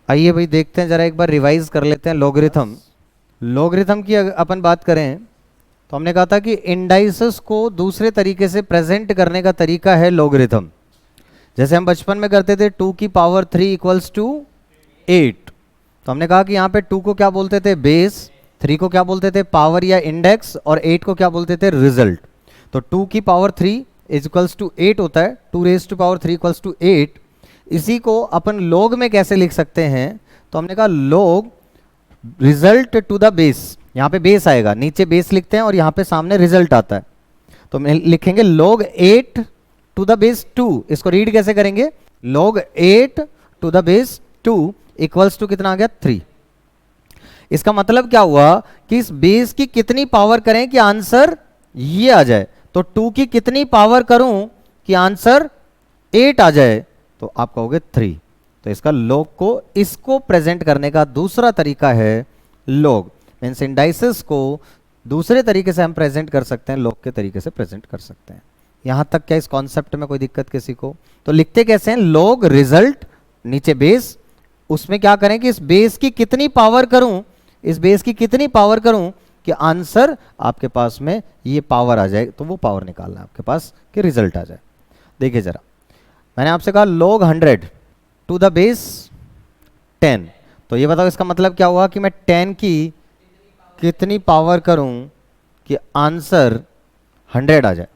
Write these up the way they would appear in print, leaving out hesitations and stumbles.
आइए भाई देखते हैं जरा एक बार रिवाइज कर लेते हैं लॉगरिथम। लॉगरिथम की अपन बात करें तो हमने कहा था कि इंडाइसेस को दूसरे तरीके से प्रेजेंट करने का तरीका है लॉगरिथम। जैसे हम बचपन में करते थे 2 की पावर 3 इक्वल्स टू 8, तो हमने कहा कि यहाँ पे 2 को क्या बोलते थे बेस, 3 को क्या बोलते थे पावर या इंडेक्स, और 8 को क्या बोलते थे रिजल्ट। तो 2 की पावर 3 इक्वल्स टू 8 होता है, 2 raise to power 3 equals to 8। इसी को अपन लॉग में कैसे लिख सकते हैं, तो हमने कहा log result to the base, यहाँ पे बेस आएगा, नीचे बेस लिखते हैं और यहाँ पे सामने रिजल्ट आता है, तो हम लिखेंगे log 8 टू द बेस 2। इसको रीड कैसे करेंगे, log 8 to the base 2 equals to कितना आ गया 3। इसका मतलब क्या हुआ कि इस बेस की कितनी पावर करें कि आंसर ये आ जाए, तो 2 की कितनी पावर करूं कि आंसर 8 आ जाए, तो आप कहोगे 3। तो इसका log को इसको प्रेजेंट करने का दूसरा तरीका है log, मीन्स इंडाइसेस को दूसरे तरीके से हम प्रेजेंट कर सकते हैं, log के तरीके से प्रेजेंट कर सकते हैं। यहां तक क्या इस कॉन्सेप्ट में कोई दिक्कत किसी को? तो लिखते कैसे हैं, log रिजल्ट नीचे बेस, उसमें क्या करें कि इस बेस की कितनी पावर करूं, इस बेस की कितनी पावर करूं कि आंसर आपके पास में ये पावर आ जाए, तो वो पावर निकालना है आपके पास कि रिजल्ट आ जाए। देखिए जरा, मैंने आपसे कहा log 100 टू द बेस 10, तो ये बताओ इसका मतलब क्या हुआ कि मैं 10 की कितनी पावर करूं कि आंसर 100 आ जाए।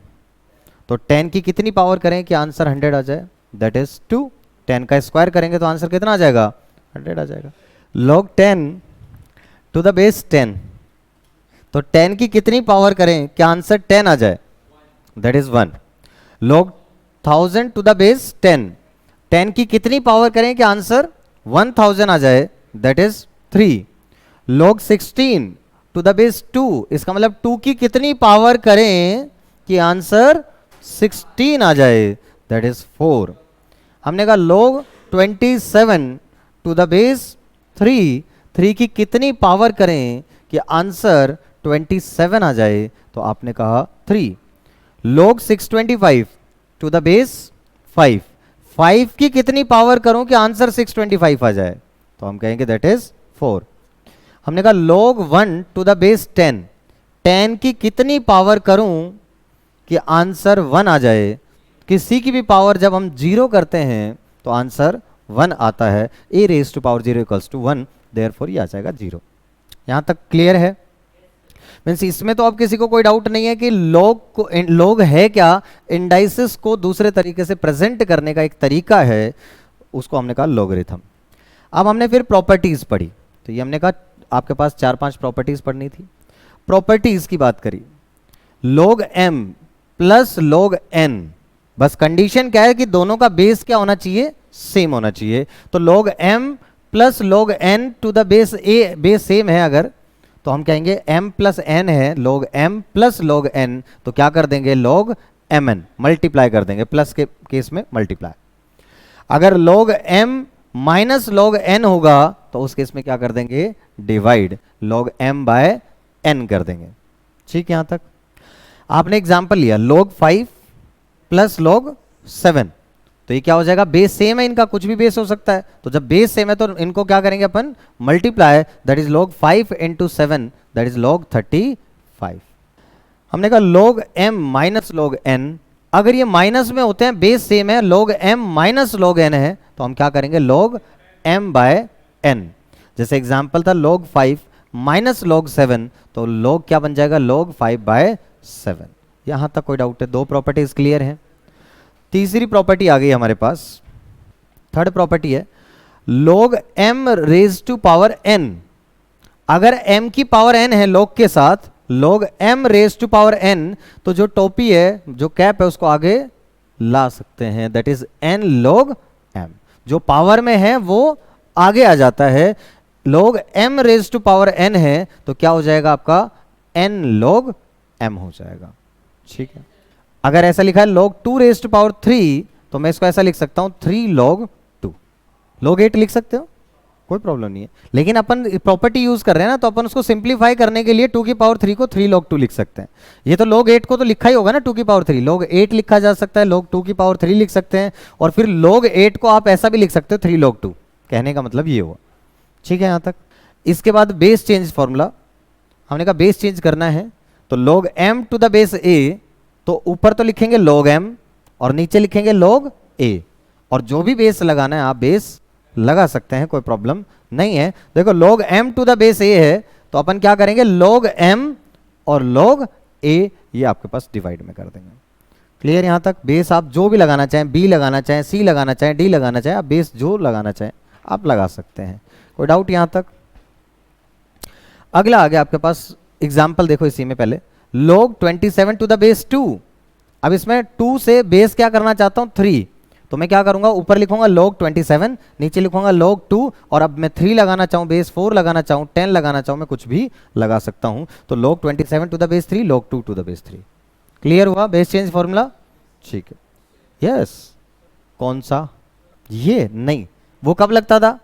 तो 10 की कितनी पावर करें कि आंसर 100 आ जाए, दैट इज 2। 10 का स्क्वायर करेंगे तो आंसर कितना आ जाएगा, 100 आ जाएगा। log 10 टू द बेस 10, तो 10 की कितनी पावर करें कि आंसर 10 आ जाए, that is 1। log 1000 to the base 10, 10 की कितनी पावर करें कि आंसर 1000 आ जाए, that is 3। log 16 to the base 2, इसका मतलब 2 की कितनी पावर करें कि आंसर 16 आ जाए, दैट इज 4। हमने कहा log 27 टू द बेस 3, 3 की कितनी पावर करें कि आंसर 27 आ जाए, तो आपने कहा 3। log 625 टू द बेस 5, 5 की कितनी पावर करूं कि आंसर 625 आ जाए, तो हम कहेंगे दैट इज 4। हमने कहा log 1 टू द बेस 10, 10 की कितनी पावर करूं कि आंसर 1 आ जाए। किसी की भी पावर जब हम 0 करते हैं तो आंसर 1 आता है, a raise to power 0 equals to 1, therefore ये आ जाएगा 0। यहां तक क्लियर है? मीन्स इसमें तो अब किसी को कोई डाउट नहीं है कि log है क्या, इंडाइसेस को दूसरे तरीके से प्रेजेंट करने का एक तरीका है, उसको हमने कहा लॉगरिथम। अब हमने फिर प्रॉपर्टीज पढ़ी, तो ये हमने कहा आपके पास 4-5 प्रॉपर्टीज पढ़नी थी। प्रॉपर्टीज की बात करी, log m plus log n, बस कंडीशन क्या है कि दोनों का बेस क्या होना चाहिए, सेम होना चाहिए। तो log m plus log n to the base a, base same है अगर, तो हम कहेंगे m प्लस n है, log m plus log n, तो क्या कर देंगे log mn, मल्टीप्लाई कर देंगे, प्लस के केस में मल्टीप्लाई। अगर log m minus log n होगा तो उस केस में क्या कर देंगे, divide, log m by n कर देंगे। ठीक है, यहां तक आपने एग्जाम्पल लिया log 5 प्लस log 7, तो ये क्या हो जाएगा, बेस सेम है इनका, कुछ भी बेस हो सकता है, तो जब बेस सेम है तो इनको क्या करेंगे अपन, multiply, that is log 5 into 7, that is log 35। हमने कहा log m minus log n, अगर ये माइनस में होते हैं, बेस सेम है, log m minus log n है, तो हम क्या करेंगे log m बाय n। जैसे एग्जाम्पल था log 5 माइनस log 7, तो log क्या बन जाएगा, log 5 बाय 7। यहां तक कोई डाउट है? 2 प्रॉपर्टीज क्लियर है। तीसरी प्रॉपर्टी आ गई हमारे पास, थर्ड प्रॉपर्टी है log m raise to power n। अगर m की पावर n है log के साथ, log m raise to power n, तो जो टोपी है, जो कैप है, उसको आगे ला सकते हैं, that is n log m। जो पावर में है वो आगे आ जाता है, log m raise to power n है, तो क्या हो जाएगा आपका, n log m हो जाएगा। ठीक है, अगर ऐसा लिखा है log 2 रेज टू पावर 3, तो मैं इसको ऐसा लिख सकता हूं 3 log 2, log 8 लिख सकते हो, कोई प्रॉब्लम नहीं है। लेकिन अपन प्रॉपर्टी यूज कर रहे हैं ना, तो अपन उसको सिंप्लीफाई करने के लिए 2 की पावर 3 को 3 log 2 लिख सकते हैं। ये तो log 8 को तो लिखा ही होगा ना 2 की पावर 3, log 8 लिखा जा सकता है, log 2 की पावर 3 लिख सकते हैं, और फिर log 8 को आप ऐसा भी लिख सकते हो 3 log 2, कहने का मतलब ये हुआ, ठीक है यहाँ तक। इसके बाद बेस चेंज फॉर्मूला, हमने कहा बेस चेंज करना है तो log m to the base a, तो ऊपर तो लिखेंगे log m और नीचे लिखेंगे log a, और जो भी बेस लगाना है आप बेस लगा सकते हैं, कोई प्रॉब्लम नहीं है। देखो log m to the base a है तो अपन क्या करेंगे, log m और log a ये आपके पास डिवाइड में कर देंगे। क्लियर यहाँ तक? बेस आप जो भी लगाना चाहें, b लगाना चाहें, c लगाना चाहें, d लगाना चाहें, आप बेस जो लगाना चाहें आप लगा सकते हैं। कोई डाउट यहाँ तक? अगला आ गया आपके पास एग्जाम्पल, देखो इसी में पहले log 27 टू द बेस 2। अब इसमें 2 से बेस क्या करना चाहता हूं 3, तो मैं क्या करूंगा, ऊपर लिखूंगा log 27, नीचे लिखूंगा log 2, और अब मैं 3 लगाना चाहूं, बेस 4 लगाना चाहूं, 10 लगाना चाहूं, मैं कुछ भी लगा सकता हूं। तो log 27 to the base 3, log 2 to the base 3। Clear हुआ बेस चेंज फॉर्मूला? ठीक है, यस। कौन सा? ये नहीं, वो कब लगता था,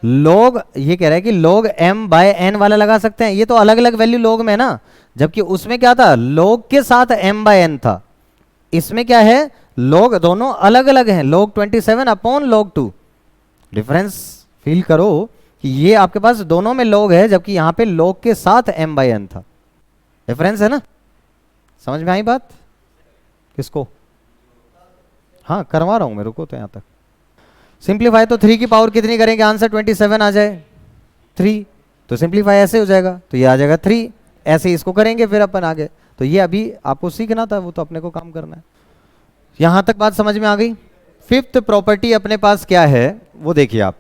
log, ये कह रहा है कि log m बाय n वाला लगा सकते हैं, ये तो अलग अलग वैल्यू log में है ना, जबकि उसमें क्या था, log के साथ m बाय n था। इसमें क्या है, log दोनों अलग अलग हैं, log 27 upon log 2। Difference feel करो कि ये आपके पास दोनों में log है, जबकि यहां पे log के साथ m बाय n था। डिफरेंस है ना? समझ में आई बात? किसको? हाँ करवा रहा हूं मैं, रुको तो यहां तक। सिंप्लीफाई तो 3 की पावर कितनी करेंगे, आंसर 27 आ जाए 3, तो सिंप्लीफाई ऐसे हो जाएगा, तो ये आ जाएगा 3, ऐसे इसको करेंगे फिर अपन आगे। तो ये अभी आपको सीखना था, वो तो अपने को काम करना है। यहां तक बात समझ में आ गई? फिफ्थ प्रॉपर्टी अपने पास क्या है वो देखिए आप।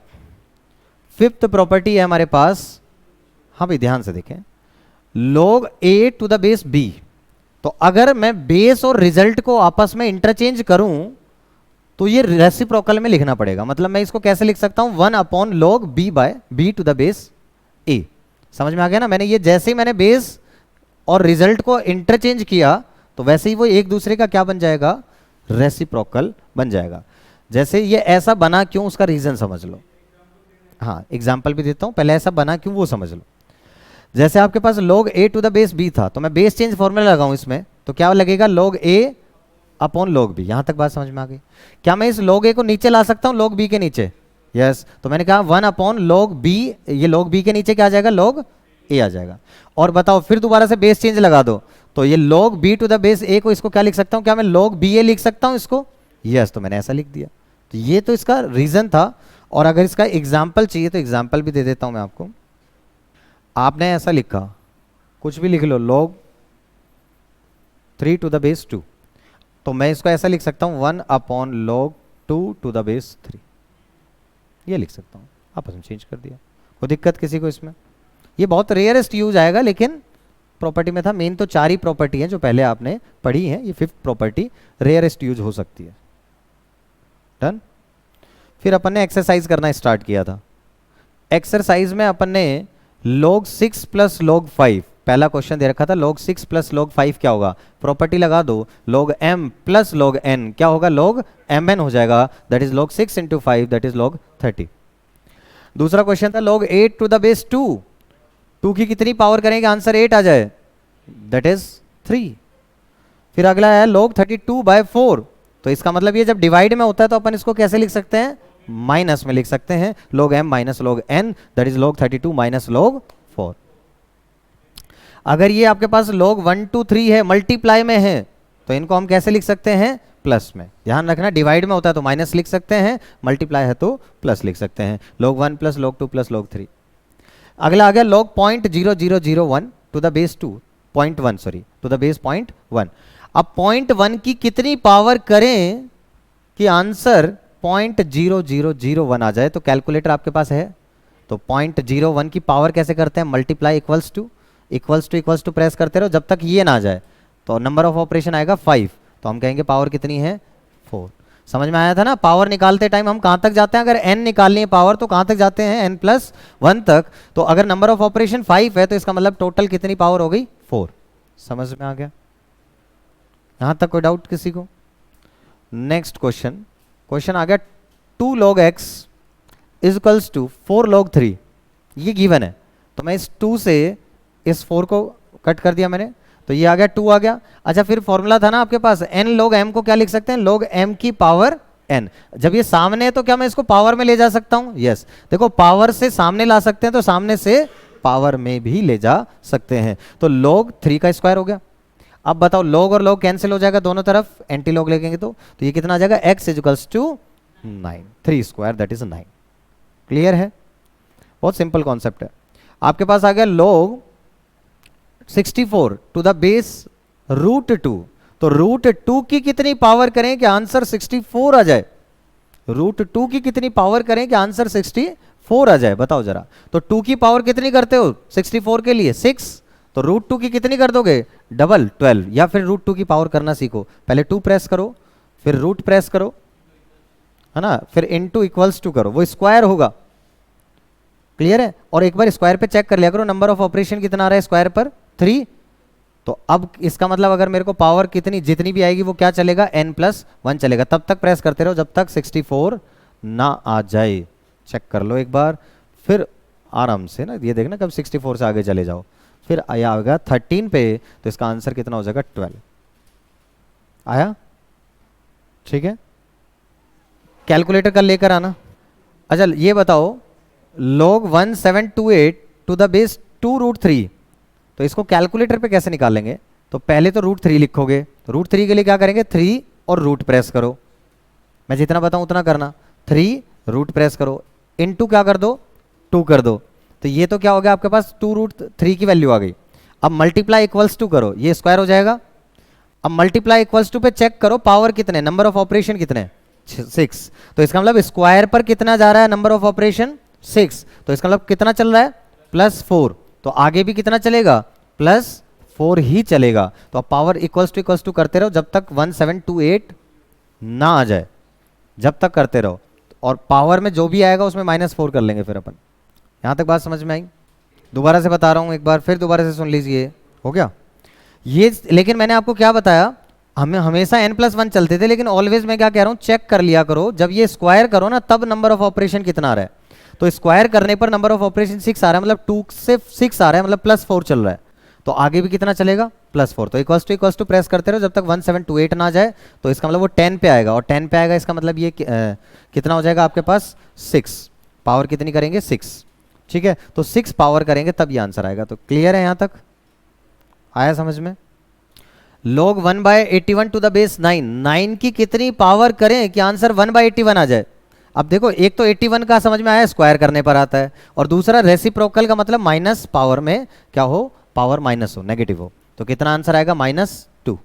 फिफ्थ प्रॉपर्टी है हमारे पास, हाँ भाई ध्यान से देखें, log a to the base b। तो अगर मैं बेस और रिजल्ट को आपस में इंटरचेंज करूं तो ये रेसिप्रोकल में लिखना पड़ेगा। मतलब मैं इसको कैसे लिख सकता हूं, 1 upon log b by b to the base a। समझ में आ गया ना? मैंने ये जैसे ही मैंने बेस और रिजल्ट को इंटरचेंज किया तो वैसे ही वो एक दूसरे का क्या बन जाएगा, रेसिप्रोकल बन जाएगा। जैसे ये ऐसा बना क्यों, उसका रीजन समझ लो। हाँ एग्जाम्पल भी देता हूं, पहले ऐसा बना क्यों वो समझ लो। जैसे आपके पास log a to the base b था, तो मैं बेस चेंज फॉर्मूला लगाऊं इसमें, तो क्या लगेगा, log a upon log b। यहां तक बात समझ में आ गई? क्या मैं इस log a को नीचे ला सकता हूं log b के नीचे? यस। तो मैंने कहा 1 अपॉन log b, ये log b के नीचे क्या आ जाएगा, log a आ जाएगा। और बताओ फिर दोबारा से बेस चेंज लगा दो, तो ये log b to the base a को इसको क्या लिख सकता हूं, क्या मैं log ba लिख सकता हूं इसको? यस। तो मैंने ऐसा लिख दिया। तो ये तो इसका रीजन था। और अगर इसका एग्जाम्पल चाहिए तो एग्जाम्पल भी दे देता हूं मैं आपको। आपने ऐसा लिखा, कुछ भी लिख लो, log 3 टू द बेस 2, तो मैं इसको ऐसा लिख सकता हूं 1 upon log 2 to the base 3, ये लिख सकता हूं। आपस में चेंज कर दिया, कोई दिक्कत किसी को इसमें? ये बहुत रेयरेस्ट यूज आएगा, लेकिन प्रॉपर्टी में था। मेन तो 4 ही प्रॉपर्टी हैं जो पहले आपने पढ़ी है, ये फिफ्थ प्रॉपर्टी रेयरेस्ट यूज हो सकती है। डन। फिर अपन ने एक्सरसाइज करना स्टार्ट किया था। एक्सरसाइज में अपन ने log 6 प्लस log 5, पहला क्वेश्चन दे रखा था, log 6 प्लस log 5 क्या होगा, प्रॉपर्टी लगा दो, log m plus log n क्या होगा, log mn हो जाएगा, that is log 6 into 5 that is log 30। दूसरा क्वेश्चन था log 8 टू द बेस 2, 2 की कितनी पावर करेंगे आंसर 8 आ जाए, दैट इज 3। फिर अगला है log 32 बाय 4, तो इसका मतलब ये जब डिवाइड में होता है तो अपन इसको कैसे लिख सकते हैं, माइनस में लिख सकते हैं, log m minus log n that is log 32 minus log 4। अगर ये आपके पास log 1 2 3 है, मल्टीप्लाई में है, तो इनको हम कैसे लिख सकते हैं, प्लस में। ध्यान रखना डिवाइड में होता है तो माइनस लिख सकते हैं, मल्टीप्लाई है तो प्लस लिख सकते हैं, log 1 plus log 2 plus log 3। अगला आ गया log 0.0001 to the base 2, 0.1 sorry to the base 0.1। अब 0.1 की कितनी पावर करें कि आंसर 0.0001 आ जाए, तो कैलकुलेटर आपके पास है, तो 0.01 की पावर कैसे करते हैं, मल्टीप्लाई इक्वल्स टू प्रेस करते रहो जब तक ये ना आ जाए, तो नंबर ऑफ ऑपरेशन आएगा 5, तो हम कहेंगे पावर कितनी है 4। समझ में आया था ना? पावर निकालते टाइम हम कहां तक जाते हैं, अगर n निकालनी है पावर तो कहां तक जाते हैं, n+1 तक। तो अगर नंबर ऑफ ऑपरेशन 5 है तो इसका मतलब टोटल कितनी पावर हो गई, 4। समझ में आ गया? यहां तक कोई डाउट किसी को? नेक्स्ट क्वेश्चन आ गया 2 log x is equals to 4 log 3, ये गिवन है, तो मैं इस 2 से इस 4 को कट कर दिया मैंने, तो ये आ गया 2 आ गया। अच्छा फिर फॉर्मूला था ना आपके पास n log m को क्या लिख सकते हैं, log m की पावर n। जब ये सामने है तो क्या मैं इसको पावर में ले जा सकता हूं? यस। देखो पावर से सामने ला सकते हैं तो सामने से पावर में भी ले जा सकते हैं। तो log 3 का स्क्वायर हो गया। अब बताओ log और log कैंसिल हो जाएगा दोनों तरफ, एंटी log लेंगे तो ये कितना आ जाएगा? x equals to 9, 3 square that is 9। Clear है? बहुत सिंपल कॉन्सेप्ट है। आपके पास आ गया log 64 to the base root 2। तो रूट 2 की कितनी पावर करें कि आंसर 64 आ जाए? रूट 2 की कितनी पावर करें कि आंसर 64 आ जाए? बताओ जरा। तो 2 की पावर कितनी करते हो 64 के लिए? 6। तो रूट 2 की कितनी कर दोगे? डबल, 12। या फिर रूट 2 की पावर करना सीखो, पहले 2 प्रेस करो, फिर रूट प्रेस करो, है ना, फिर इनटू इक्वल्स टू करो, वो स्क्वायर होगा। क्लियर है? और एक बार स्क्वायर पे चेक कर लिया करो, नंबर ऑफ ऑपरेशन कितना आ रहा है स्क्वायर पर? 3। तो अब इसका मतलब अगर मेरे को पावर कितनी जितनी भी आएगी वो क्या चलेगा? n+1 चलेगा। तब तक प्रेस करते रहो जब तक 64 ना आ जाए। चेक कर लो एक बार, फिर आराम से ना ये देखना कब 64 से आगे चले जाओ। फिर आया होगा 13 पे, तो इसका आंसर कितना हो जाएगा? 12 आया। ठीक है, कैलकुलेटर कल लेकर आना। अच्छा ये बताओ, log 1728 to the base 2 root 3, तो इसको कैलकुलेटर पे कैसे निकालेंगे? तो पहले तो रूट 3 लिखोगे, तो रूट 3 के लिए क्या करेंगे? 3 और रूट प्रेस करो। मैं जितना बताऊं उतना करना। 3 रूट प्रेस करो, इनटू क्या कर दो? 2 कर दो। तो ये तो क्या हो गया आपके पास? 2 रूट 3 की वैल्यू आ गई। अब मल्टीप्लाई इक्वल्स टू करो, ये स्क्वायर हो जाएगा। अब मल्टीप्लाई इक्वल्स टू पे चेक करो पावर कितने, नंबर ऑफ ऑपरेशन कितने? 6। तो इसका मतलब स्क्वायर पर कितना जा रहा है नंबर ऑफ ऑपरेशन? 6। तो इसका मतलब कितना चल रहा है? +4। तो आगे भी कितना चलेगा? +4 ही चलेगा। तो अब पावर इक्वल्स टू करते रहो जब तक 1728 ना आ जाए, जब तक करते रहो। और पावर में जो भी आएगा उसमें -4 कर लेंगे फिर अपन। यहां तक बात समझ में आई? दोबारा से बता रहा हूं एक बार, फिर दोबारा से सुन लीजिए। हो गया ये? लेकिन मैंने आपको क्या बताया, हमें हमेशा n+1 चलते थे, लेकिन ऑलवेज मैं क्या कह रहा हूं, चेक कर लिया करो जब ये स्क्वायर करो ना तब नंबर ऑफ ऑपरेशन कितना आ रहा है। तो स्क्वायर करने पर नंबर ऑफ ऑपरेशन 6 आ रहा है, मतलब 2 से 6 आ रहा है, मतलब +4 चल रहा है। तो आगे भी कितना चलेगा? +4। तो इक्वल्स टू प्रेस करते रहो जब तक 1728 ना आ जाए। तो इसका मतलब वो 10 पे आएगा, और 10 पे आएगा इसका मतलब ये कितना हो जाएगा आपके पास? 6। पावर कितनी करेंगे? 6। ठीक है, तो 6 पावर करेंगे तब ये आंसर आएगा। तो क्लियर है? यहां तक आया समझ में? log 1/81 टू द बेस 9, 9 की कितनी पावर करें कि आंसर 1/81 आ जाए? अब देखो, एक तो 81 का समझ में आया, स्क्वायर करने पर आता है, और दूसरा रेसिप्रोकल का मतलब माइनस पावर में क्या हो? पावर माइनस हो, नेगेटिव हो। तो कितना आंसर आएगा? -2।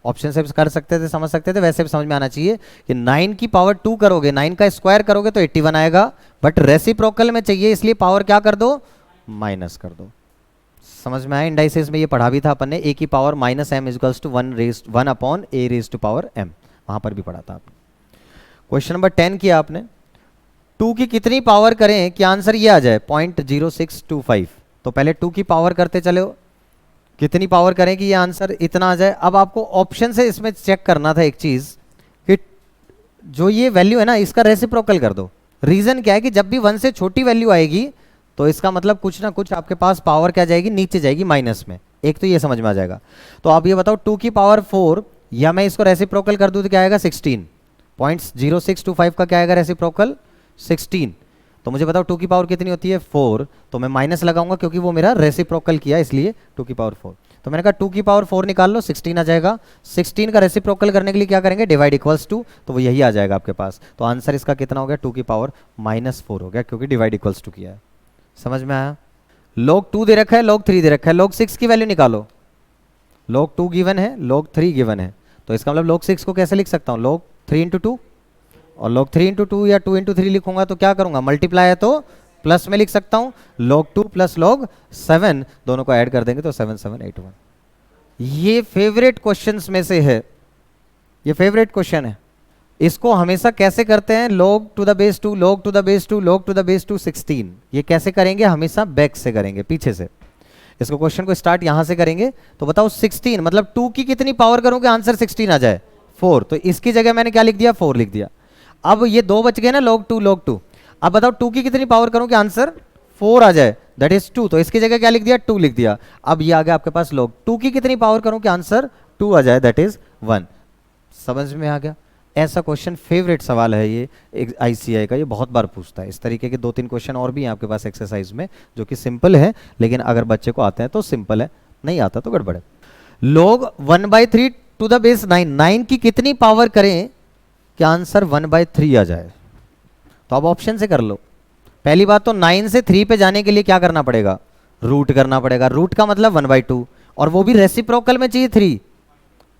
ऑप्शन से कर सकते थे, समझ सकते थे, वैसे भी समझ में आना चाहिए कि 9 की पावर 2 करोगे, 9 का स्क्वायर करोगे तो 81 आएगा, बट रेसिप्रोकल में चाहिए इसलिए पावर क्या कर दो? माइनस कर दो। समझ में आया? इंडाइसिस में ये पढ़ा भी था अपन ने, a की power -m equals to 1/a⁻m, वहां पर भी पढ़ा था आपने। क्वेश्चन नंबर 10 किया आपने, 2 की कितनी पावर करें कि आंसर ये आ जाए? 0.0625। तो पहले 2 की पावर करते चले हो, कितनी पावर करें कि ये आंसर इतना आ जाए। अब आपको ऑप्शन से इसमें चेक करना था एक चीज कि जो ये वैल्यू है ना इसका रेसिप्रोकल कर दो। रीजन क्या है कि जब भी 1 से छोटी वैल्यू आएगी तो इसका मतलब कुछ ना कुछ आपके पास पावर क्या जाएगी? नीचे जाएगी, माइनस में। एक तो ये समझ में आ जाएगा। तो आप ये बताओ 2 की पावर 4, या मैं इसको रेसिप्रोकल कर दूं तो क्या आएगा? 16.0625 का क्या आएगा रेसिप्रोकल? 16। तो मुझे बताओ 2 की पावर कितनी होती है? 4। तो मैं माइनस लगाऊंगा क्योंकि वो मेरा रेसिप्रोकल किया, इसलिए 2 की पावर 4। तो मैंने कहा 2 की पावर 4 निकाल लो, 16 आ जाएगा। 16 का रेसिप्रोकल करने के लिए क्या करेंगे? डिवाइड इक्वल्स टू, तो वो यही आ जाएगा आपके पास। तो आंसर इसका कितना हो गया? 2 की पावर -4 हो गया, क्योंकि डिवाइड इक्वल्स टू किया है। समझ में आया? log 2 दे रखा है, log 3 दे रखा है, log 6 की वैल्यू निकालो। log 2 गिवन है, log 3 गिवन है, तो इसका मतलब log 6 को कैसे लिख सकता हूँ? log 3 × 2, और log 3 × 2 या 2 × 3 लिखूंगा तो क्या करूंगा? मल्टीप्लाई है तो प्लस में लिख सकता हूँ। log 2 + log 7 दोनों को ऐड कर देंगे तो 7781। ये फेवरेट क्वेश्चंस में से है, ये फेवरेट क्वेश्चन है। इसको हमेशा कैसे करते हैं? log to the base 2, log to the base 2, log to the base 2, 16। ये कैसे करेंगे? हमेशा बैक से करेंगे, पीछे से। इसको क्वेश्चन को स्टार्ट यहां से करेंगे। तो बताओ 16 मतलब 2 की कितनी पावर करूं कि आंसर 16 आ जाए? 4। तो इसकी जगह मैंने क्या लिख दिया? 4 लिख दिया। अब ये 2 बच गए ना, log 2 log 2। अब बताओ 2 की कितनी पावर करूं कि आंसर 4 आ जाए? That is 2। तो इसकी जगह क्या लिख दिया? 2 लिख दिया। अब ये आ गया आपके पास log 2 की कितनी पावर करूं कि आंसर 2 आ जाए? That is 1। समझ में आ गया? ऐसा क्वेश्चन फेवरेट सवाल है ये आईसीआई का, ये बहुत बार पूछता है। इस तरीके के 2-3 क्वेश्चन और भी हैं आपके पास एक्सरसाइज में जो कि सिंपल है, लेकिन अगर बच्चे को आते हैं तो सिंपल है, नहीं आता तो गड़बड़ है। log 1/3 टू द बेस 9, 9 की कितनी पावर करें कि आंसर 1/3 आ जाए? तो अब ऑप्शन से कर लो। पहली बात तो 9 से 3 पे जाने के लिए क्या करना पड़ेगा? रूट करना पड़ेगा। रूट का मतलब 1/2, और वो भी रेसिप्रोकल में चाहिए 3,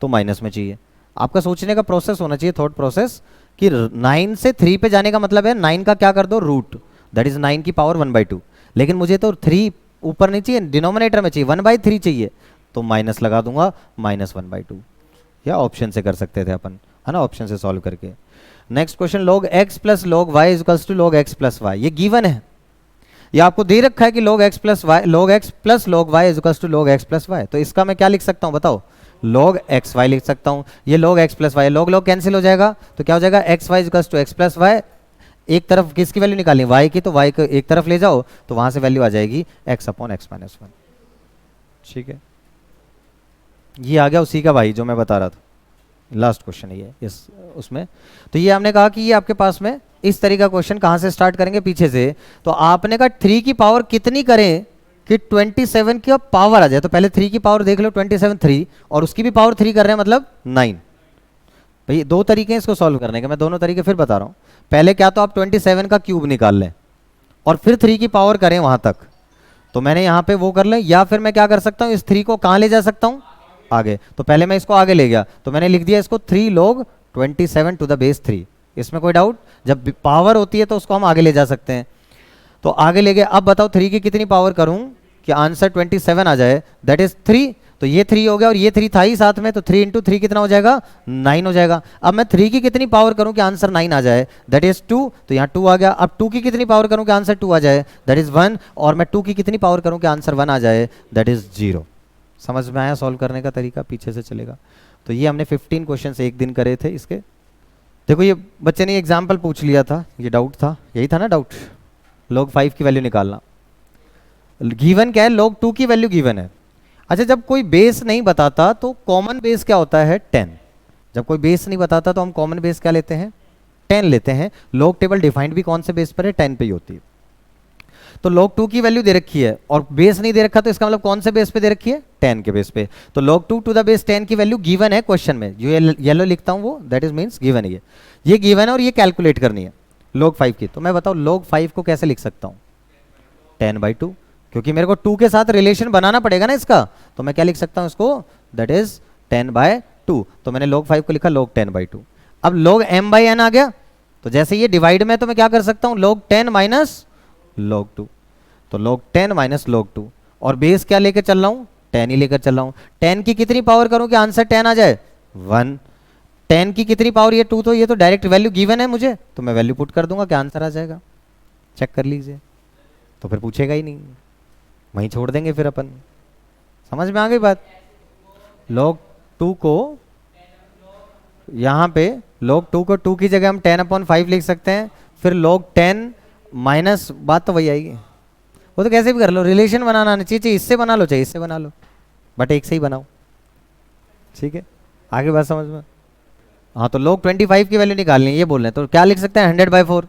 तो माइनस में चाहिए। आपका सोचने का प्रोसेस होना चाहिए, थॉट प्रोसेस, कि 9 से 3 पे जाने का मतलब है 9 का क्या कर दो? रूट, दैट इज 9 की पावर 1/2। लेकिन मुझे तो 3 ऊपर नहीं चाहिए, डिनोमिनेटर में चाहिए, 1/3 चाहिए, तो माइनस लगा दूंगा, -1/2। या ऑप्शन से कर सकते थे अपन, है ना, ऑप्शन से सॉल्व करके। Next question, log x plus log y equals to log x plus Y. ये गिवन है, ये आपको दे रखा है कि log x plus log y equals to log x plus Y. तो इसका मैं क्या लिख सकता हूँ बताओ? log x y लिख सकता हूँ। ये log x plus Y, log cancel हो जाएगा, तो क्या हो जाएगा? x y equals to x plus Y. एक तरफ किसकी वैल्यू निकालनी? y की, तो y को एक तरफ ले जाओ, तो वहां से वैल्यू आ जाएगी x अपॉन x माइनस 1। ठीक है, ये आ गया उसी का भाई जो मैं बता रहा था, लास्ट क्वेश्चन है ये इस उसमें। तो ये हमने कहा कि ये आपके पास में इस तरीके का क्वेश्चन कहाँ से स्टार्ट करेंगे? पीछे से। तो आपने कहा 3 की पावर कितनी करें कि 27 की पावर आ जाए? तो पहले 3 की पावर देख लो, 27 3, और उसकी भी पावर 3 कर रहे हैं, मतलब 9। भाई 2 तरीके हैं इसको सॉल्व करने के, मैं दोनों तरीके फिर बता रहा हूँ। पहले क्या तो आप 27 का क्यूब निकाल लें और फिर 3 की पावर करें वहां तक, तो मैंने यहाँ पे वो कर लें। या फिर मैं क्या कर सकता हूँ, इस 3 को कहाँ ले जा सकता हूँ? आगे। तो पहले मैं इसको आगे ले गया, तो मैंने लिख दिया इसको 3 log 27 टू द बेस 3। इसमें कोई डाउट? जब पावर होती है तो उसको हम आगे ले जा सकते हैं, तो आगे ले गए। अब बताओ 3 की कितनी पावर करूं कि आंसर 27 आ जाए? That is 3। तो ये 3 हो गया और ये 3 था ही साथ में, तो 3 इंटू 3 कितना हो जाएगा? 9 हो जाएगा। अब मैं 3 की कितनी पावर करूं कि आंसर 9 आ जाए? That is 2। तो यहाँ 2 आ गया। अब 2 की कितनी पावर करूं कि आंसर 2 आ जाए? That is 1। और मैं 2 की कितनी पावर करूं कि आंसर 1 आ जाए? That is 0। समझ में आया सॉल्व करने का तरीका? पीछे से चलेगा। तो ये हमने 15 क्वेश्चन एक दिन करे थे इसके। देखो ये बच्चे ने एग्जाम्पल पूछ लिया था, ये डाउट था, यही था ना डाउट? log 5 की वैल्यू निकालना। गिवन क्या है? log 2 की वैल्यू गिवन है। अच्छा, जब कोई बेस नहीं बताता तो कॉमन बेस क्या होता है? 10। जब कोई बेस नहीं बताता तो हम कॉमन बेस क्या लेते हैं? 10 लेते हैं। log टेबल डिफाइंड भी कौन से बेस पर है? 10 पे ही होती है। तो log 2 की वैल्यू दे रखी है और बेस नहीं दे रखा, तो इसका मतलब कौन से बेस पे दे रखी है? 10 के बेस पे। तो log 2 टू द बेस 10 की वैल्यू गिवन है क्वेश्चन में, जो येलो लिखता हूं वो दैट इज मींस गिवन है। ये गिवन है और ये कैलकुलेट करनी है log 5 की। तो मैं बताओ log 5 को कैसे लिख सकता हूं? 10/2, क्योंकि मेरे को 2 के साथ रिलेशन बनाना पड़ेगा ना इसका, तो मैं क्या लिख सकता हूं इसको? That is 10/2। तो मैंने log 5 को लिखा log 10/2। अब log m/n आ गया, तो जैसे ये डिवाइड में, तो मैं क्या कर सकता हूं? log 10 minus log 2। तो log 10 माइनस log 2, और बेस क्या लेकर चल रहा हूं? 10 ही लेकर चल रहा हूं। 10 की कितनी पावर करूं कि आंसर 10 आ जाए? 1। 10 की कितनी पावर? ये 2, तो ये तो डायरेक्ट वैल्यू गिवन है मुझे, तो मैं वैल्यू पुट कर दूंगा कि आंसर आ जाएगा। चेक कर लीजिए, तो फिर पूछेगा ही नहीं, वहीं छोड़ देंगे फिर अपन। समझ में आ गई बात? log 2 को यहाँ पे log 2 को 2 की जगह हम 10/5 लिख सकते हैं, फिर log 10 माइनस, बात तो वही आएगी। वो तो कैसे भी कर लो, रिलेशन बनाना आना चाहिए, इससे बना लो चाहे इससे बना लो, बट एक से ही बनाओ। ठीक है, आगे बात समझ में? हाँ, तो log 25 की वैल्यू निकालनी है, ये बोल रहे हैं, तो क्या लिख सकते हैं? 100/4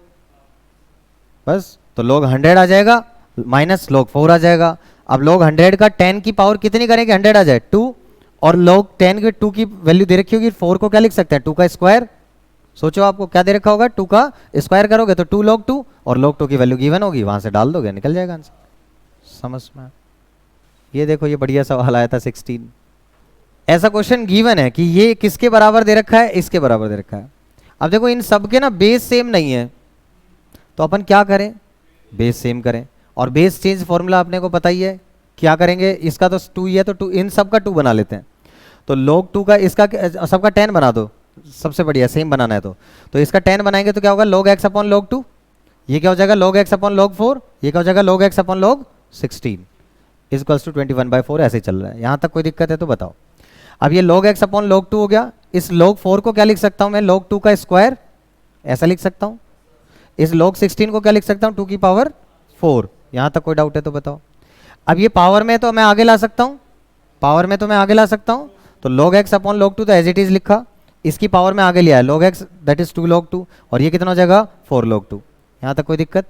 बस। तो log 100 आ जाएगा माइनस log 4 आ जाएगा। अब log 100 का 10 की पावर कितनी करेंगे 100 आ जाए? 2। और log 10 के 2 की वैल्यू दे रखी होगी, 4 को क्या लिख सकते हैं? 2 का स्क्वायर। सोचो आपको क्या दे रखा होगा? 2 का स्क्वायर करोगे तो 2 log 2, और log 2 की वैल्यू गिवन होगी, वहां से डाल दोगे, निकल जाएगा आंसर। समझ में? ये देखो, ये बढ़िया सवाल आया था 16। ऐसा क्वेश्चन गिवन है कि ये किसके बराबर दे रखा है? इसके बराबर दे रखा है। अब देखो इन सबके ना बेस सेम नहीं है, तो अपन क्या करें? बेस सेम करें। और बेस चेंज फॉर्मूला अपने को पता ही है, क्या करेंगे? इसका तो 2 ही है, तो 2 इन सब का 2 बना लेते हैं। तो log 2 का इसका सबका 10 बना दो, सबसे बढ़िया, सेम बनाना है तो इसका 10 बनाएंगे तो क्या होगा? log x upon log 2। ये क्या हो जाएगा? log x upon log 4। ये क्या हो जाएगा? log x upon log 16 equals to 21/4। ऐसे ही चल रहा है, यहाँ तक कोई दिक्कत है तो बताओ। अब ये log x अपॉन log 2 हो गया। इस log 4 को क्या लिख सकता हूँ मैं? log 2 का स्क्वायर, ऐसा लिख सकता हूँ। इस log 16 को क्या लिख सकता हूँ? 2 की पावर 4। यहाँ तक कोई डाउट है तो बताओ। अब ये पावर में तो मैं आगे ला सकता हूँ, पावर में तो मैं आगे ला सकता हूँ। तो log x अपॉन log 2 तो एज इट इज लिखा, इसकी पावर में आगे लिया है log x that is 2 log 2 और ये कितना हो जाएगा 4 log 2। यहाँ तक कोई दिक्कत?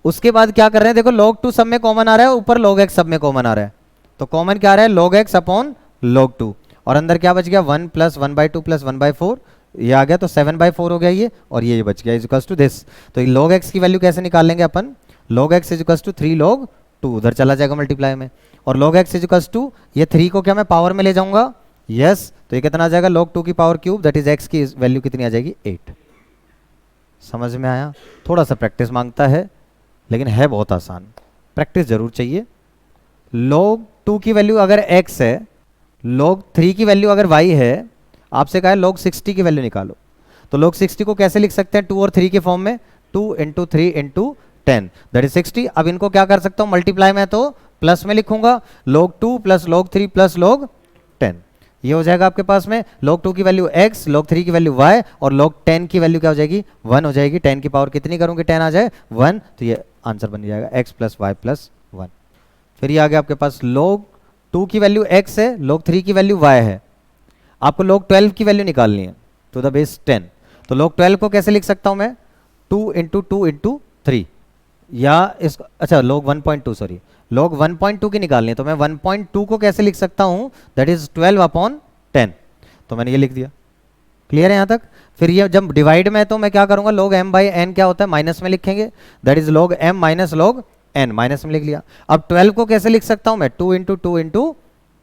उसके बाद क्या कर रहे हैं, देखो log 2 सब में कॉमन आ रहा है, ऊपर log x सब में कॉमन आ रहा है, तो कॉमन क्या आ रहा है log x अपॉन log 2 और अंदर क्या बच गया 1 प्लस 1/2 प्लस 1/4 ये आ गया, तो 7/4 हो गया ये और ये बच गया इज टू दिस। तो log x की वैल्यू कैसे निकाल लेंगे अपन, log x is to 3 log 2 उधर चला जाएगा मल्टीप्लाई में, और log x इज टू ये 3 को क्या मैं पावर में ले जाऊंगा, यस तो ये कितना आ जाएगा log 2 की power cube that is x की वैल्यू कितनी आ जाएगी 8। समझ में आया? थोड़ा सा प्रैक्टिस मांगता है लेकिन है बहुत आसान, प्रैक्टिस जरूर चाहिए। log 2 की वैल्यू अगर x है, log 3 की वैल्यू अगर y है, आपसे कहा है log 60 की वैल्यू निकालो, तो log 60 को कैसे लिख सकते हैं 2 और 3 के फॉर्म में, 2 × 3 × 10 दैट इज 60। अब इनको क्या कर सकता हूं मल्टीप्लाई में, तो प्लस में लिखूंगा log 2 plus log 3 plus log 10, ये हो जाएगा आपके पास में log 2 की वैल्यू x, log 3 की वैल्यू y और log 10 की वैल्यू क्या हो जाएगी 1 हो जाएगी। 10 की पावर कितनी करूंगी 10 आ जाए 1, तो ये आंसर बन जाएगा x प्लस वाई प्लस 1। फिर ये आ गया आपके पास log 2 की वैल्यू x है, log 3 की वैल्यू y है, आपको log 12 की वैल्यू निकालनी है टू द बेस 10, तो log 12 को कैसे लिख सकता हूं मैं 2 × 2 × 3 या इसको अच्छा log 1.2 सॉरी log 1.2 की निकालनी है, तो मैं 1.2 को कैसे लिख सकता हूं दैट इज 12/10, तो मैंने ये लिख दिया। क्लियर है यहाँ तक? फिर ये जब डिवाइड में है तो मैं क्या करूंगा log m/n क्या होता है माइनस में लिखेंगे, that is log m minus log n, minus में लिख लिया। अब 12 को कैसे लिख सकता हूं मैं 2 × 2 ×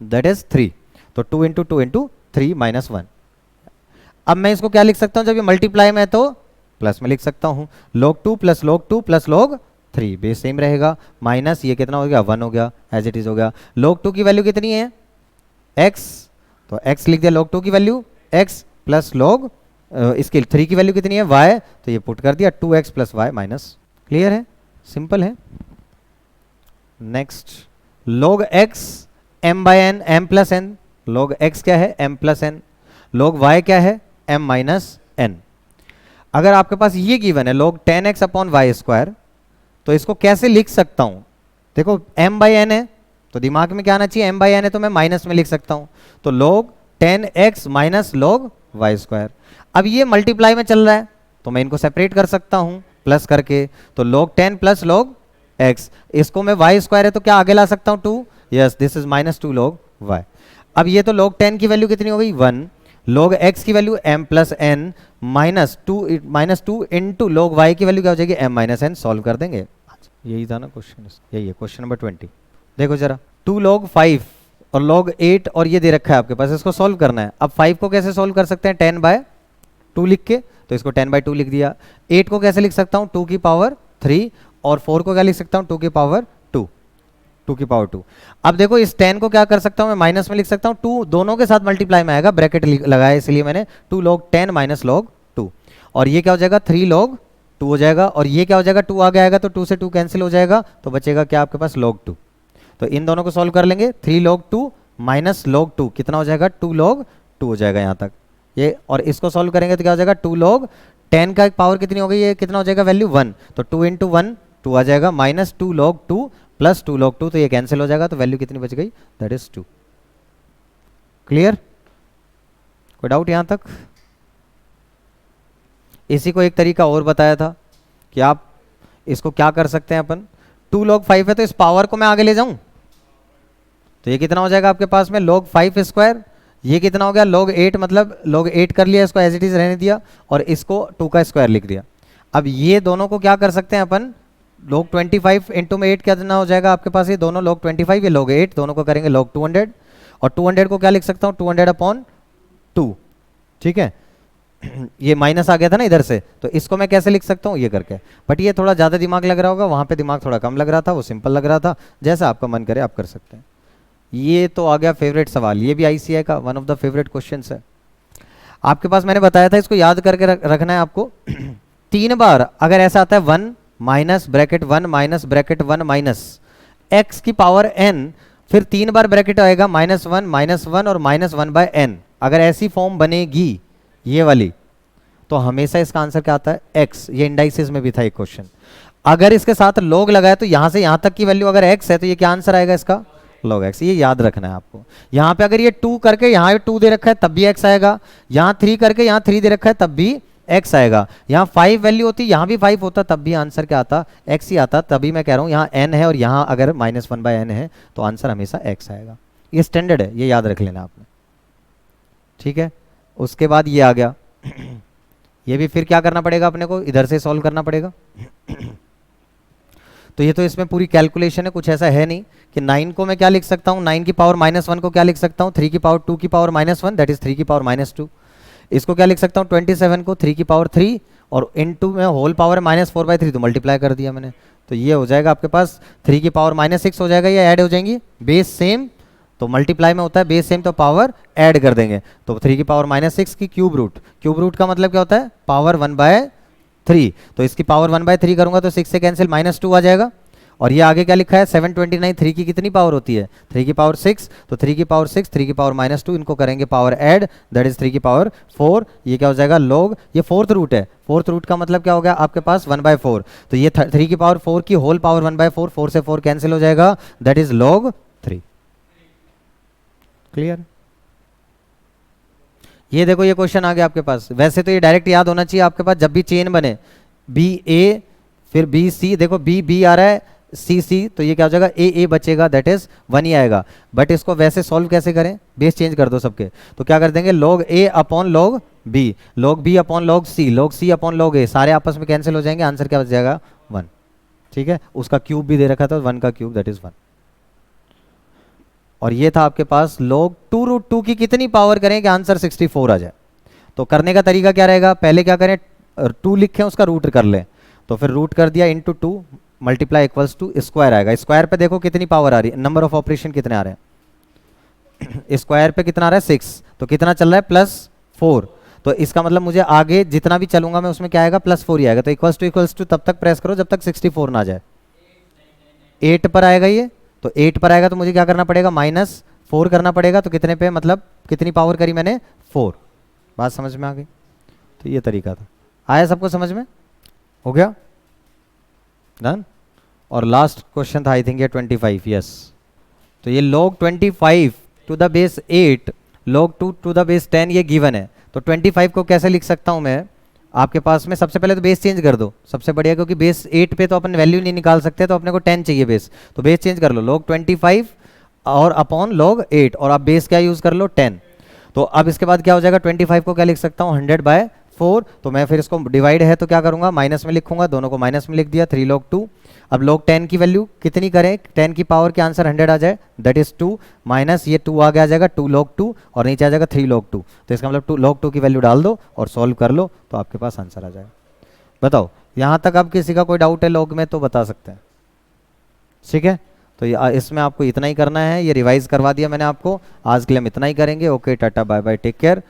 दैट इज 3, तो 2 × 2 × 3 - 1। अब मैं इसको क्या लिख सकता हूं, जब ये मल्टीप्लाई में है तो प्लस में लिख सकता हूं log 2 plus log 2 plus log 3 base same रहेगा, माइनस ये कितना हो गया 1 हो गया, एज इट इज हो गया। log 2 की वैल्यू कितनी है x, तो x लिख दिया log 2 की वैल्यू x प्लस log इसकी 3 की वैल्यू कितनी है y, तो ये पुट कर दिया 2x plus y minus. Clear है? सिंपल है। Next log x m/n m plus n, log x क्या है m plus n, log y क्या है m माइनस n। अगर आपके पास ये गिवन है log 10x upon Y square, तो इसको कैसे लिख सकता हूं, देखो m/n है तो दिमाग में क्या आना चाहिए m/n है तो मैं माइनस में लिख सकता हूं, तो log 10x minus log y square. अब ये मल्टीप्लाई में चल रहा है तो मैं इनको सेपरेट कर सकता हूं प्लस करके, तो log 10 प्लस log x, इसको मैं y स्क्वायर है तो क्या आगे ला सकता हूं 2, yes this is -2 log y। अब ये तो log 10 की वैल्यू कितनी हो गई 1, log x की value m plus n -2 into log y की वैल्यू क्या हो जाएगी m माइनस n। सॉल्व कर देंगे, यही था ना क्वेश्चन, यही है क्वेश्चन नंबर 20। देखो जरा 2 log 5 और log 8 और ये दे रखा है आपके पास, इसको सॉल्व करना है। अब 5 को कैसे सॉल्व कर सकते हैं 10/2 लिख के, तो इसको 10/2 लिख दिया। 8 को कैसे लिख सकता हूँ 2 की पावर 3 और 4 को क्या लिख सकता हूँ 2 की पावर 2। अब देखो इस 10 को क्या कर सकता हूँ मैं माइनस में लिख सकता हूँ, 2 दोनों के साथ मल्टीप्लाई में आएगा, ब्रैकेट लगाया इसलिए मैंने 2 log 10 माइनस log 2, और ये क्या हो जाएगा 3 log 2 हो जाएगा, और ये क्या हो जाएगा 2 आगे आएगा तो 2 से 2 कैंसिल हो जाएगा, तो बचेगा क्या आपके पास log 2। तो इन दोनों को सॉल्व कर लेंगे, 3 log 2 माइनस log 2 कितना हो जाएगा 2 log 2 हो जाएगा यहाँ तक ये, और इसको सॉल्व करेंगे तो क्या हो जाएगा 2 log 10 का पावर कितनी हो गई, ये कितना हो जाएगा वैल्यू 1, तो 2 × 1 2 आ जाएगा, माइनस 2 log 2 प्लस 2 log 2, तो ये कैंसिल हो जाएगा, तो वैल्यू कितनी बच गई दैट इज 2। क्लियर? कोई डाउट यहां तक? इसी को एक तरीका और बताया था कि आप इसको क्या कर सकते हैं अपन, 2 log 5 है तो इस पावर को मैं आगे ले जाऊं, तो ये कितना हो जाएगा आपके पास में log 5 स्क्वायर, ये कितना हो गया log 8, मतलब log 8 कर लिया, इसको एज इट इज रहने दिया और इसको 2 का स्क्वायर लिख दिया। अब ये दोनों को क्या कर सकते हैं अपन, log 25 इंटू में 8 कितना हो जाएगा आपके पास, ये दोनों log 25 ये log 8 दोनों को करेंगे log 200, और 200 को क्या लिख सकता हूँ 200/2, ठीक है ये माइनस आ गया था ना इधर से, तो इसको मैं कैसे लिख सकता हूँ ये करके, बट ये थोड़ा ज़्यादा दिमाग लग रहा होगा, वहाँ पे दिमाग थोड़ा कम लग रहा था, वो सिंपल लग रहा था, जैसा आपका मन करे आप कर सकते हैं। ये तो आ गया फेवरेट सवाल, ये भी ICI का one of the favourite question है आपके पास, मैंने बताया था इसको याद करके रखना है आपको। 3 बार अगर ऐसा आता है 1 minus bracket 1 minus bracket 1 minus x की पावर n, फिर 3 बार ब्रैकेट आएगा -1 और -1/n, अगर ऐसी फॉर्म बनेगी ये वाली, तो हमेशा इसका आंसर क्या आता है x। ये इंडाइसिस में भी था एक क्वेश्चन, अगर इसके साथ log लगाया तो यहां से यहां तक की वैल्यू अगर x है तो ये क्या आंसर आएगा इसका log x, ये याद रखना है आपको। यहाँ पे अगर ये 2 करके यहाँ 2 दे रखा है तब भी x आएगा, यहाँ 3 करके यहाँ 3 दे रखा है तब भी x आएगा, यहाँ 5 वैल्यू होती यहाँ भी 5 होता तब भी आंसर क्या आता, x ही आता। तभी मैं कह रहा हूँ यहाँ n है और यहाँ अगर -1/n है तो आंसर हमेशा x आएगा। ये स्टैंडर्ड है, ये याद रख लेना आपने, ठीक है। उसके बाद ये आ गया ये भी फिर क्या करना पड़ेगा अपने को, इधर से सॉल्व करना पड़ेगा तो ये तो इसमें पूरी कैलकुलेशन है, कुछ ऐसा है नहीं कि 9 को मैं क्या लिख सकता हूँ, 9 की पावर -1 को क्या लिख सकता हूँ, 3 की पावर 2 की पावर -1 दैट इज 3 की पावर -2। इसको क्या लिख सकता हूँ 27 को 3 की पावर 3 और इनटू में होल पावर -4/3 तो मल्टीप्लाई कर दिया मैंने। तो ये हो जाएगा आपके पास 3 की पावर -6 हो जाएगा, ये ऐड हो जाएंगी, बेस सेम तो मल्टीप्लाई में होता है बेस सेम तो पावर ऐड कर देंगे। तो 3 की पावर -6 की क्यूब रूट का मतलब क्या होता है पावर 1/3, तो इसकी पावर 1/3 करूंगा तो 6 से कैंसिल -2 आ जाएगा। और ये आगे क्या लिखा है 729, 3 की कितनी पावर होती है 3 की पावर 6, तो 3 की पावर 6 3 की पावर -2 इनको करेंगे पावर ऐड दैट इज 3 की पावर 4, ये क्या हो जाएगा लॉग, ये फोर्थ रूट है, फोर्थ रूट का मतलब क्या हो गया आपके पास 1/4, तो ये 3 की पावर 4 की होल पावर 1/4, 4 से 4 कैंसिल हो जाएगा दैट इज log 3। क्लियर, ये देखो ये क्वेश्चन आ गया आपके पास। वैसे तो ये डायरेक्ट याद होना चाहिए आपके पास, जब भी चेन बने बी ए फिर बी सी, देखो बी बी आ रहा है सी सी, तो ये क्या हो जाएगा ए ए बचेगा दैट इज 1 ही आएगा। बट इसको वैसे सॉल्व कैसे करें, बेस चेंज कर दो सबके, तो क्या कर देंगे log a upon log b, log b upon log c upon log a, सारे आपस में कैंसिल हो जाएंगे, आंसर क्या बच जाएगा 1, ठीक है। उसका क्यूब भी दे रखा था 1 का क्यूब दैट इज 1। और ये था आपके पास log 2√2 की कितनी पावर करें कि आंसर 64 आ जाए। तो करने का तरीका क्या रहेगा, पहले क्या करें 2 लिखें उसका रूट कर लें, तो फिर रूट कर दिया into 2 multiply equals to square आएगा, स्क्वायर पे देखो कितनी पावर आ रही है, नंबर ऑफ ऑपरेशन कितने आ रहे हैं स्क्वायर पे कितना आ रहा है 6, तो कितना चल रहा है +4, तो इसका मतलब मुझे आगे जितना भी चलूंगा मैं उसमें क्या आएगा +4 ही आएगा। तो इक्वल्स टू तब तक प्रेस करो जब तक 64 ना आ जाए, 8 पर आएगा ये, तो 8 पर आएगा तो मुझे क्या करना पड़ेगा -4 करना पड़ेगा, तो कितने पे मतलब कितनी पावर करी मैंने 4। बात समझ में आ गई, तो ये तरीका था, आया सबको समझ में, हो गया डन। और लास्ट क्वेश्चन था आई थिंक ये 25, यस। तो ये log 25 to the base 8 log 2 to the base 10 ये गिवन है, तो 25 को कैसे लिख सकता हूं मैं आपके पास में, सबसे पहले तो बेस चेंज कर दो सबसे बढ़िया, क्योंकि बेस 8 पे तो अपन वैल्यू नहीं निकाल सकते, तो अपने को 10 चाहिए बेस, तो बेस चेंज कर लो log 25 और अपॉन log 8 और आप बेस क्या यूज कर लो 10। तो अब इसके बाद क्या हो जाएगा 25 को क्या लिख सकता हूँ 100/4, तो मैं फिर इसको डिवाइड है तो क्या करूंगा माइनस में लिखूंगा, दोनों को माइनस में लिख दिया 3 log 2। अब log 10 की वैल्यू कितनी करें 10 की पावर के आंसर 100 आ जाए दैट इज 2 माइनस ये 2 आगे आ जाएगा 2 log 2 और नीचे आ जाएगा 3 log 2, तो इसका मतलब 2 log 2 की वैल्यू डाल दो और सॉल्व कर लो तो आपके पास आंसर आ जाएगा। बताओ यहाँ तक अब किसी का कोई डाउट है log में तो बता सकते हैं, ठीक है। तो इसमें आपको इतना ही करना है, ये रिवाइज करवा दिया मैंने आपको, आज के लिए हम इतना ही करेंगे। Okay tata bye bye take care.